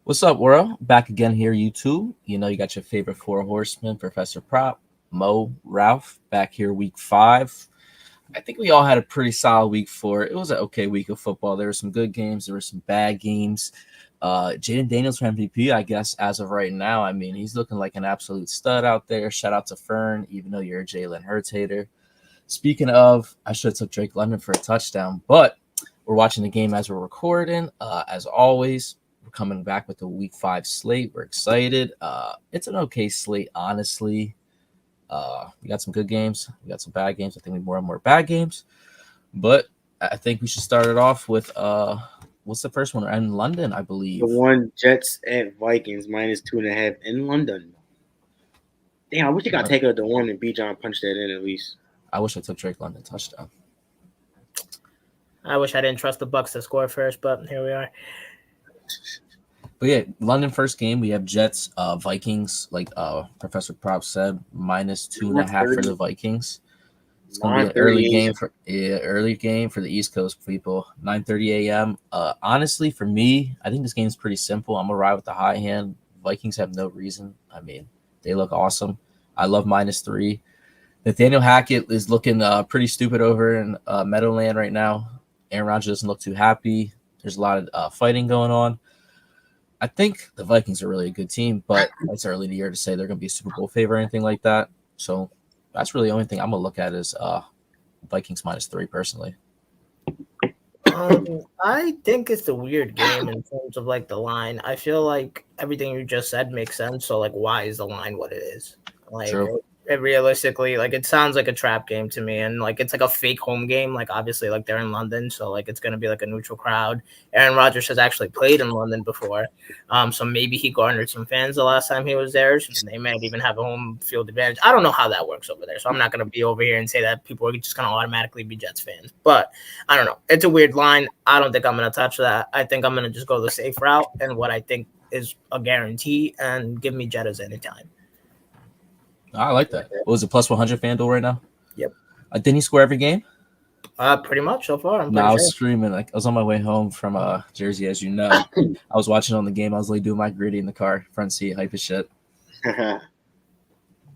What's up, world? Back again here, YouTube. You know, you got your favorite four horsemen, Professor Prop, Mo, Ralph, back here week 5. I think we all had a pretty solid week 4. It was an okay week of football. There were some good games, there were some bad games. Jaden Daniels for MVP, I guess, as of right now. I mean, he's looking like an absolute stud out there. Shout out to Fern, even though you're a Jalen Hurts hater. Speaking of, I should have took Drake London for a touchdown, but we're watching the game as we're recording. As always, we're coming back with the week 5 slate. We're excited. It's an okay slate, honestly. We got some good games. We got some bad games. I think we more and more bad games. But I think we should start it off with what's the first one? In London, I The believe. one Jets at Vikings -2.5 in London. Damn, I wish you got take the one and B John punched that in at least. I wish I took Drake London touchdown. I wish I didn't trust the Bucks to score first, but here we are. But yeah, London first game. We have Jets, Vikings. Like Professor Prop said, -2.5 for the Vikings. It's gonna be an early game for the East Coast people. 9:30 a.m. Honestly, for me, I think this game is pretty simple. I'm gonna ride with the high hand. Vikings have no reason. I mean, they look awesome. I love -3. Nathaniel Hackett is looking pretty stupid over in Meadowland right now. Aaron Rodgers doesn't look too happy. There's a lot of fighting going on. I think the Vikings are really a good team, but it's early in the year to say they're going to be a Super Bowl favorite or anything like that. So that's really the only thing I'm going to look at is Vikings -3 personally. I think it's a weird game in terms of like the line. I feel like everything you just said makes sense. So like, why is the line what it is? Like, True. it realistically, like, it sounds like a trap game to me, and like it's like a fake home game. Like, obviously, like they're in London, so like it's gonna be like a neutral crowd. Aaron Rodgers has actually played in London before, so maybe he garnered some fans the last time he was there. So they might even have a home field advantage. I don't know how that works over there, so I'm not gonna be over here and say that people are just gonna automatically be Jets fans. But I don't know. It's a weird line. I don't think I'm gonna touch that. I think I'm gonna just go the safe route and what I think is a guarantee and give me Jettas anytime. I like that. What was it, +100 FanDuel right now? Yep. Didn't he score every game? Pretty much so far. I'm No, I was sure. streaming. Like I was on my way home from Jersey, as you know. I was watching on the game. I was like doing my gritty in the car, front seat, hype as shit.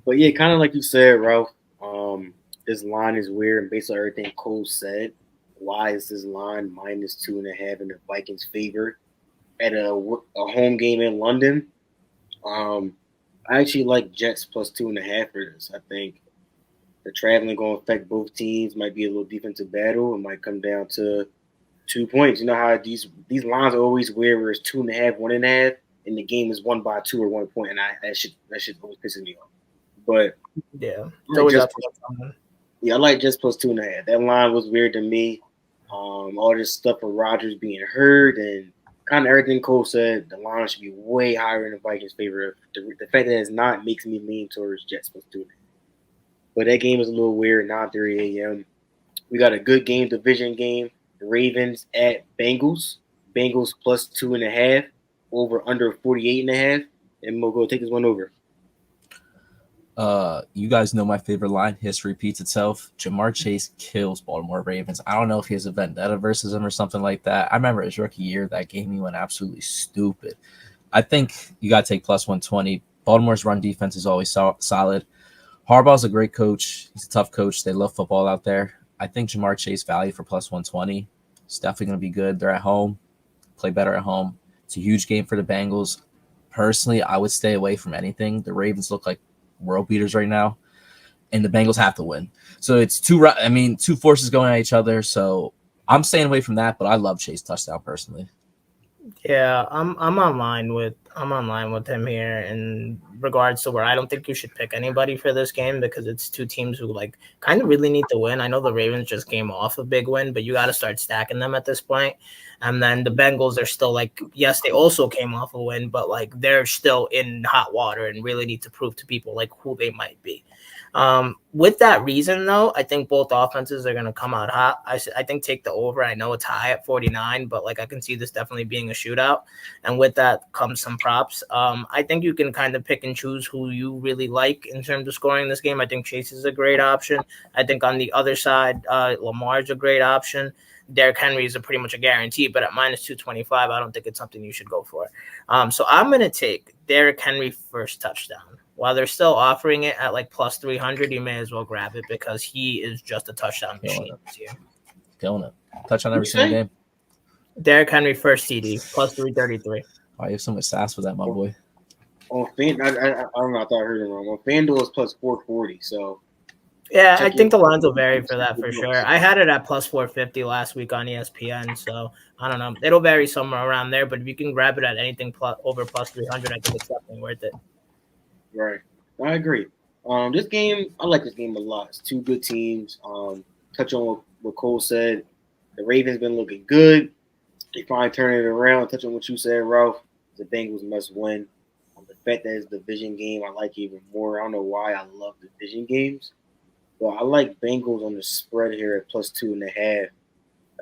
But yeah, kind of like you said, Ralph. This line is weird, and based on everything Cole said, why is this line -2.5 in the Vikings' favor at a home game in London? I actually like Jets +2.5 for this. I think the traveling going to affect both teams. Might be a little defensive battle. It might come down to 2 points. You know how these lines are always weird, where it's 2.5, 1.5, and the game is won by 2 or 1 point, and that shit always pisses me off. But yeah, I like just +2.5. That line was weird to me. All this stuff for Rodgers being hurt and kind of everything Cole said, the line should be way higher in the Vikings' favor. The fact that it's not makes me lean towards Jets +2.5. But that game is a little weird. 9:30 a.m. We got a good game, division game. The Ravens at Bengals. Bengals +2.5. Over under 48.5. And we'll go take this one over. You guys know my favorite line. History repeats itself. Jamar Chase kills Baltimore Ravens. I don't know if he has a vendetta versus him or something like that. I remember his rookie year, that game he went absolutely stupid. I think you got to take +120. Baltimore's run defense is always solid. Harbaugh's a great coach. He's a tough coach. They love football out there. I think Jamar Chase value for +120 is definitely going to be good. They're at home. Play better at home. It's a huge game for the Bengals. Personally, I would stay away from anything. The Ravens look like world beaters right now, and the Bengals have to win. So it's two forces going at each other. So I'm staying away from that, but I love Chase touchdown personally. Yeah, I'm online with him here in regards to where I don't think you should pick anybody for this game because it's two teams who like kind of really need to win. I know the Ravens just came off a big win, but you got to start stacking them at this point. And then the Bengals are still like, yes, they also came off a win, but like they're still in hot water and really need to prove to people like who they might be. With that reason, though, I think both offenses are going to come out hot. I think take the over. I know it's high at 49, but like I can see this definitely being a shootout. And with that comes some props. I think you can kind of pick and choose who you really like in terms of scoring this game. I think Chase is a great option. I think on the other side, Lamar's a great option. Derrick Henry is pretty much a guarantee, but at minus 225, I don't think it's something you should go for. So I'm going to take Derrick Henry first touchdown. While they're still offering it at like plus 300, you may as well grab it because he is just a touchdown machine this year. Killing it. Touchdown every single game. Derrick Henry first TD, plus 333. Oh, you have so much sass with that, my boy. On Fan, I don't know. I thought I heard it wrong. On FanDuel, it's plus 440. So yeah, I think the lines will vary for that for sure. I had it at plus 450 last week on ESPN, so I don't know. It'll vary somewhere around there, but if you can grab it at anything over plus 300, I think it's definitely worth it. Right. I agree. This game, I like this game a lot. It's two good teams. Touch on what Cole said. The Ravens been looking good. They finally turning it around. Touch on what you said, Ralph. The Bengals must win. The fact that it's a division game, I like even more. I don't know why I love division games. But I like Bengals on the spread here at plus 2.5. I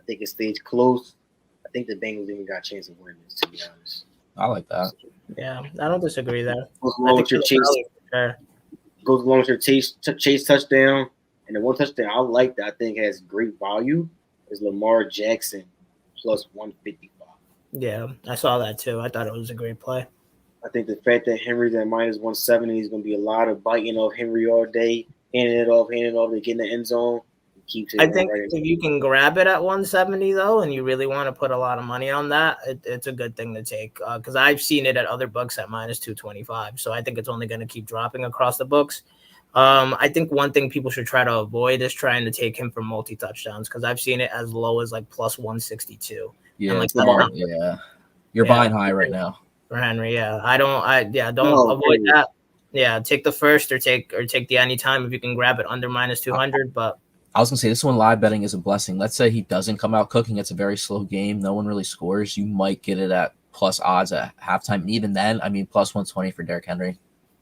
think it stays close. I think the Bengals even got a chance of winning this, to be honest. I like that. Yeah, I don't disagree there. Goes along with your Chase touchdown. And the one touchdown I like that I think has great value is Lamar Jackson plus 155. Yeah, I saw that too. I thought it was a great play. I think the fact that Henry's at minus 170 is going to be a lot of biting off Henry all day, handing it off, to get in the end zone. I think if you can grab it at 170 though, and you really want to put a lot of money on that, it's a good thing to take because I've seen it at other books at minus 225. So I think it's only going to keep dropping across the books. I think one thing people should try to avoid is trying to take him for multi touchdowns because I've seen it as low as like plus 162. Yeah, and you're buying high right now for Henry. Yeah, don't avoid that. Yeah, take the first or take the anytime if you can grab it under minus 200, but. I was going to say, this one live betting is a blessing. Let's say he doesn't come out cooking. It's a very slow game. No one really scores. You might get it at plus odds at halftime. And even then, I mean, plus 120 for Derrick Henry.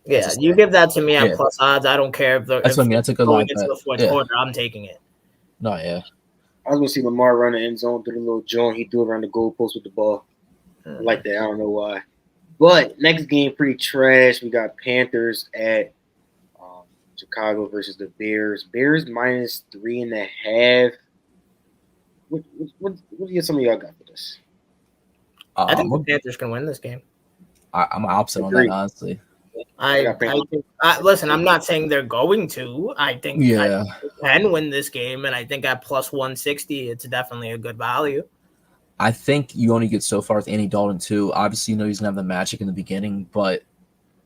Yeah, you give that to me at plus odds. I don't care if that's what I mean. That's a good line. Into the fourth quarter, I'm taking it. No, yeah. I was going to see Lamar run the end zone through the little joint. He threw around the goalpost with the ball. I like that. I don't know why. But next game, pretty trash. We got Panthers at Chicago versus the Bears. Bears minus 3.5. What do some of y'all got for this? I think the Panthers can win this game. I'm opposite on that, honestly. I think. Listen, I'm not saying they're going to. I think they can win this game, and I think at plus 160, it's definitely a good value. I think you only get so far with Andy Dalton too. Obviously, you know he's gonna have the magic in the beginning, but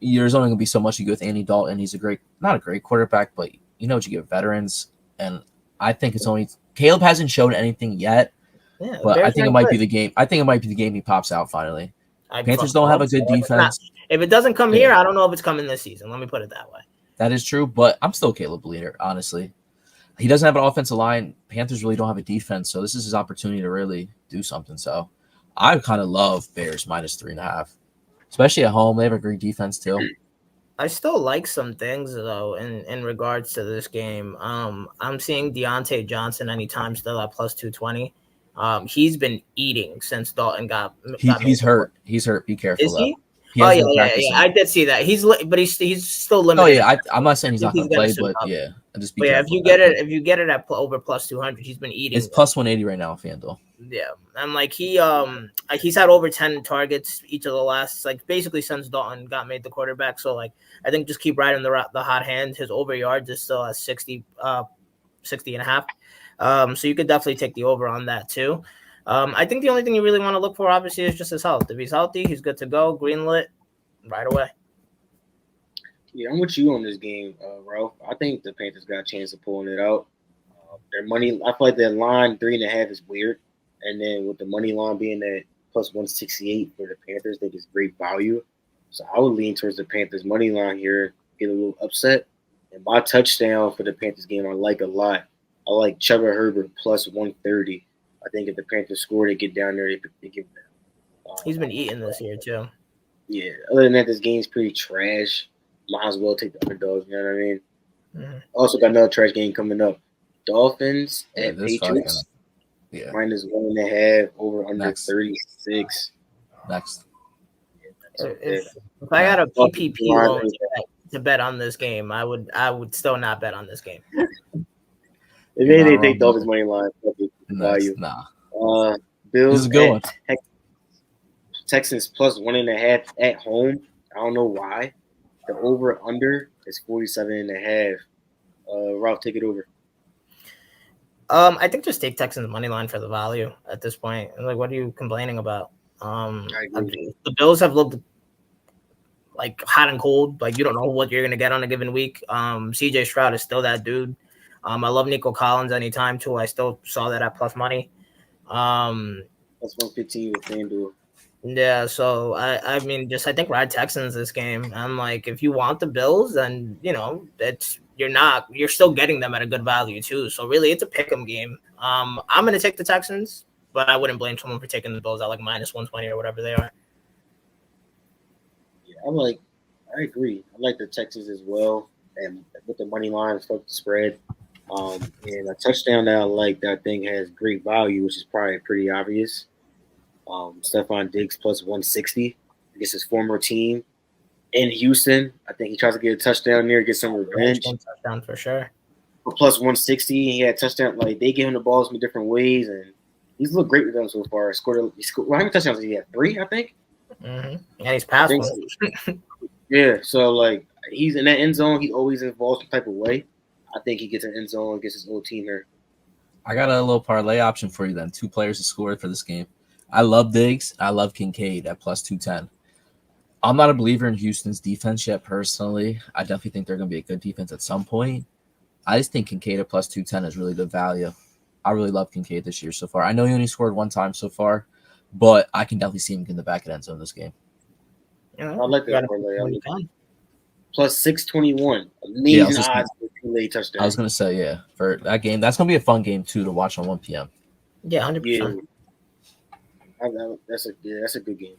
there's only going to be so much you get with Andy Dalton. He's not a great quarterback, but you know what you get with veterans. And I think it's only Caleb hasn't shown anything yet, but I think it might be the game. I think it might be the game he pops out finally. Panthers don't have a good defense. If it doesn't come here, I don't know if it's coming this season. Let me put it that way. That is true, but I'm still Caleb bleeder, honestly. He doesn't have an offensive line. Panthers really don't have a defense, so this is his opportunity to really do something. So I kind of love Bears minus 3.5. Especially at home, they have a great defense too. I still like some things though in regards to this game. I'm seeing Deontay Johnson anytime still at plus 220. He's been eating since Dalton got he's hurt. He's hurt. Be careful. Is he? Yeah. I did see that. He's still limited. Oh yeah, I'm not saying he's not going to play, but yeah, just be careful. If you get it at over plus 200, he's been eating. It's plus 180 right now, FanDuel. Yeah, and like he's had over 10 targets each of the last basically since Dalton got made the quarterback. So I think just keep riding the hot hand. His over yards is still at 60 and a half. So you could definitely take the over on that too. I think the only thing you really want to look for, obviously, is just his health. If he's healthy, he's good to go. Greenlit right away. Yeah, I'm with you on this game, Ralph. I think the Panthers got a chance of pulling it out. Their money, I feel like their line 3.5 is weird. And then with the money line being at plus 168 for the Panthers, I think it's great value. So I would lean towards the Panthers money line here, get a little upset. And my touchdown for the Panthers game I like a lot. I like Chuba Herbert plus 130. I think if the Panthers score, they get down there, they give them. He's been eating this year too. Yeah. Other than that, this game's pretty trash. Might as well take the underdogs. You know what I mean? Also got another trash game coming up. Dolphins at this Patriots. Yeah. -1.5 over under Next. 36. Next. If I had a PPP loan to bet on this game, I would still not bet on this game. If they take Dolphins money line, value. Nah. Bills at Texans +1.5 at home. I don't know why. The over under is 47.5. Ralph, take it over. I think just take Texans money line for the value at this point. Like, what are you complaining about? The Bills have looked like hot and cold. Like, you don't know what you're gonna get on a given week. CJ Stroud is still that dude. I love Nico Collins anytime too. I still saw that at plus money. That's 115 with FanDuel. Yeah, so I mean, I think ride Texans this game. I'm like, if you want the Bills, then you're still getting them at a good value too. So really, it's a pick'em game. I'm gonna take the Texans, but I wouldn't blame someone for taking the Bills at like -120 or whatever they are. Yeah, I agree. I like the Texans as well, and with the money line, fuck the spread. And a touchdown that I like that I think has great value, which is probably pretty obvious. Stephon Diggs +160 against his former team in Houston. I think he tries to get a touchdown there, get some revenge. Touchdown for sure. For +160, he had touchdown. Like, they give him the balls in different ways, and he's looked great with them so far. He scored how many touchdowns did he have? 3, I think. Mm-hmm. Yeah, he's passing. So. Yeah, so like he's in that end zone. He always involved some type of way. I think he gets an end zone against his old team here. I got a little parlay option for you then. 2 players to score for this game. I love Diggs. I love Kincaid at +210. I'm not a believer in Houston's defense yet personally. I definitely think they're going to be a good defense at some point. I just think Kincaid at +210 is really good value. I really love Kincaid this year so far. I know he only scored 1 time so far, but I can definitely see him in the back of the end zone this game. Yeah, I like that parlay. +621. Amazing odds for 2 late touchdowns. I was going to say, yeah, for that game. That's going to be a fun game, too, to watch on 1 p.m. Yeah, 100%. That's a good game.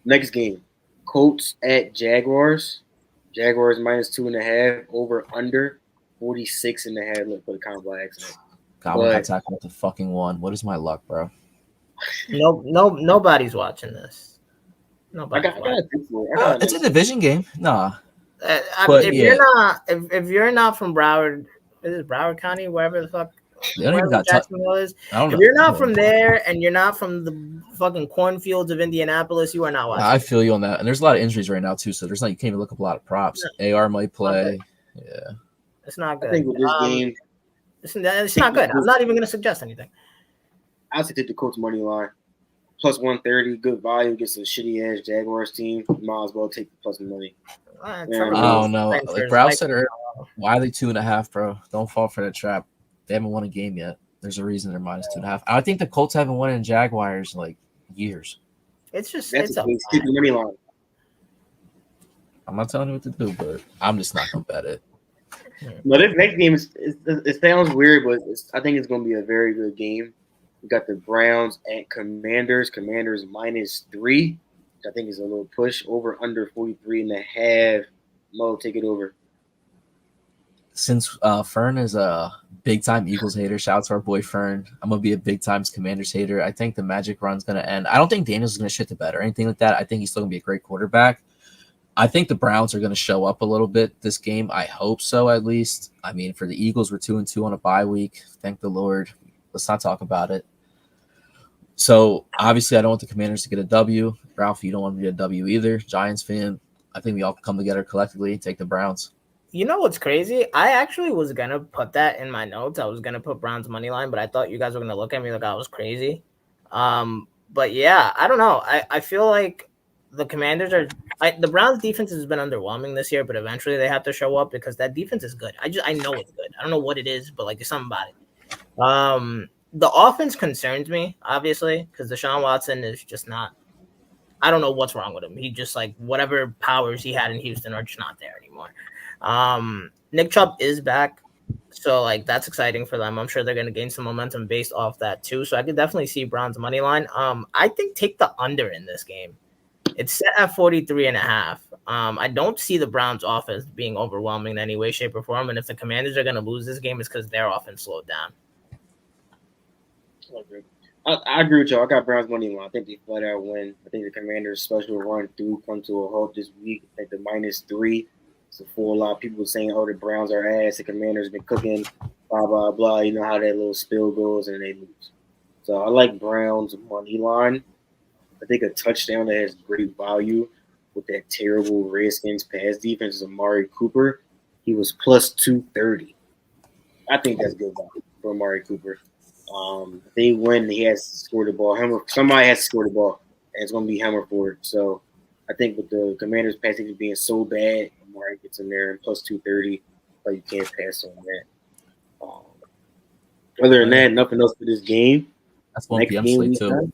Next game, Colts at Jaguars. Jaguars -2.5 over under 46.5. Look for the count by accident. God, we're not talking about the fucking one. What is my luck, bro? Nobody's watching this. Nobody's it's a division game. Nah. If you're not from Broward, is it Broward County, wherever the fuck Jacksonville is? If you're not from there and you're not from the fucking cornfields of Indianapolis, you are not watching. I feel you on that. And there's a lot of injuries right now too, so you can't even look up a lot of props. AR might play. Yeah. It's not good. I think with this game, it's not good. I'm not even going to suggest anything. I'll take the Colts money line. +130, good value against a shitty ass Jaguars team. You might as well take the plus money. I don't know. Like Browse said earlier, why are they 2.5, bro? Don't fall for that trap. They haven't won a game yet. There's a reason they're -2.5. I think the Colts haven't won in Jaguars in like years. It's just it's a money line. I'm not telling you what to do, but I'm just not gonna bet it. No, this next game it sounds weird, but I think it's gonna be a very good game. We got the Browns at Commanders. Commanders -3, which I think is a little push. Over under 43.5. Mo, take it over. Since Fern is a big-time Eagles hater, shout out to our boy Fern. I'm going to be a big-time Commanders hater. I think the magic run's going to end. I don't think Daniels is going to shit the bed or anything like that. I think he's still going to be a great quarterback. I think the Browns are going to show up a little bit this game. I hope so, at least. I mean, for the Eagles, we're 2-2 on a bye week. Thank the Lord. Let's not talk about it. So, obviously, I don't want the Commanders to get a W. Ralph, you don't want to get a W either. Giants fan. I think we all come together collectively and take the Browns. You know what's crazy? I actually was going to put that in my notes. I was going to put Browns money line, but I thought you guys were going to look at me like I was crazy. But, yeah, I don't know. I feel like the Commanders are – the Browns' defense has been underwhelming this year, but eventually they have to show up because that defense is good. I know it's good. I don't know what it is, but, like, there's something about it. The offense concerns me, obviously, because Deshaun Watson is just not – I don't know what's wrong with him. He just, like, whatever powers he had in Houston are just not there anymore. Nick Chubb is back, so, like, that's exciting for them. I'm sure they're going to gain some momentum based off that, too. So I could definitely see Browns money line. I think take the under in this game. It's set at 43.5. I don't see the Browns' offense being overwhelming in any way, shape, or form. And if the Commanders are going to lose this game, it's because their offense slowed down. I agree with y'all. I got Browns money line. I think they flat out win. I think the Commanders' special run through come to a halt this week. I think the -3. It's for a lot of people saying, "Oh, the Browns are ass. The Commanders been cooking." Blah blah blah. You know how that little spill goes, and they lose. So I like Browns money line. I think a touchdown that has great value with that terrible Redskins pass defense is Amari Cooper. He was +230. I think that's good value for Amari Cooper. If they win, he has to score the ball. Somebody has to score the ball, and it's going to be Hammerford. So I think with the Commanders' passing being so bad, Amari gets in there and +230, but you can't pass on that. Other than that, nothing else for this game. That's 1 Next p.m. game slate we too. have.